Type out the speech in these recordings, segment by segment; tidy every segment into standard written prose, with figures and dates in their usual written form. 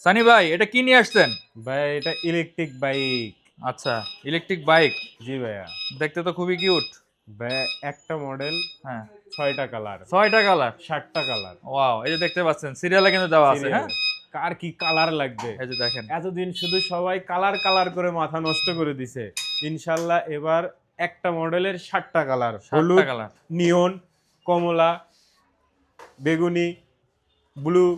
সানি ভাই এটা কি নিয়ে আসছেন? ভাই এটা ইলেকট্রিক বাইক। আচ্ছা, ইলেকট্রিক বাইক। জি ভাইয়া। দেখতে তো খুবই কিউট। ভাইয়া একটা মডেল, হ্যাঁ, 6টা কালার, 6টা কালার। 7টা কালার। ওয়াও, এই যে দেখতে পাচ্ছেন সিরিয়ালে কিন্তু দেওয়া আছে। হ্যাঁ, সিরিয়ালে কার কি কালার লাগবে? এই যে দেখেন। এতদিন শুধু সবাই কালার কালার করে মাথা নষ্ট করে দিছে। ইনশাল্লাহ এবার একটা মডেলের 7টা কালার, 7টা হলুদ, কালার। নিয়ন, কমলা, বেগুনি, ব্লু,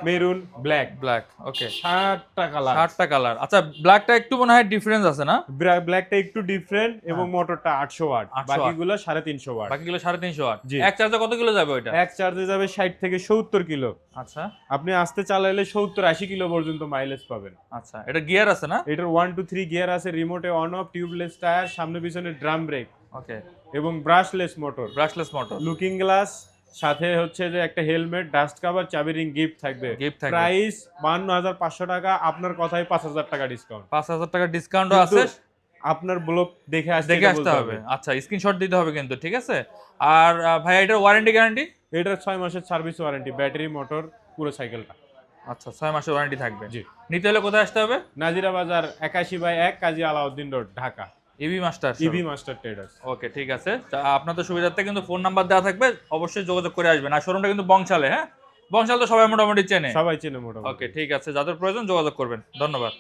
মেরুন, ব্ল্যাক। ব্ল্যাক, ওকে। 7টা কালার। 7টা কালার। আচ্ছা, ব্ল্যাকটা একটু মনে হয় ডিফারেন্স আছে না? ব্ল্যাকটা একটু ডিফারেন্ট এবং মোটরটা 800 ওয়াট, 800 ওয়াট। বাকিগুলো 350 ওয়াট। বাকিগুলো 350 ওয়াট। জি। এক চার্জে কত কিলো যাবে ওইটা? এক চার্জে যাবে 60 থেকে 70 কিলো। আচ্ছা আপনি আস্তে চালাইলে 70-80 কিলো পর্যন্ত মাইলেজ পাবেন। আচ্ছা, এটা গিয়ার আছে না? এটার 1 2 3 গিয়ার আছে, রিমোটে অন অফ, টিউবলেস টায়ার, সামনে পিছনে ড্রাম ব্রেক ওকে। এবং brushless motor, brushless motor. Looking glass, সাথে হচ্ছে যে একটা হেলমেট, ডাস্ট কভার, চাবি রিং গিফট থাকবে। Gift থাকবে। প্রাইস 52,500 টাকা, আপনার কথায় 5,000 টাকা ডিসকাউন্ট। 5000 টাকা ডিসকাউন্টও আছে। আপনার ব্লগ দেখে দেখে আসতে হবে। আচ্ছা, স্ক্রিনশট দিতে হবে কিন্তু, ঠিক আছে? আর ভাই এটার ওয়ারেন্টি গ্যারান্টি? এটার 6 মাসের সার্ভিস ওয়ারেন্টি, ব্যাটারি, মোটর, পুরো সাইকেলটা। আচ্ছা, 6 মাসের ওয়ারেন্টি থাকবে। জি। নিতে হলে কোথায় আসতে হবে? Nazira Bazar 81/1, Kazi Alauddin road, Dhaka. EV master. EV master traders. Okay, ঠিক আছে। আপনাদের সুবিধার্থে কিন্তু ফোন নাম্বার দেওয়া থাকবে, অবশ্যই যোগাযোগ করে আসবেন। আর শোরুমটা কিন্তু বংশালে। হ্যাঁ, বংশাল তো সবাই মোটামুটি চেনে। সবাই চেনে মোটামুটি। ওকে, ঠিক আছে, যাদের প্রয়োজন যোগাযোগ করবেন। ধন্যবাদ।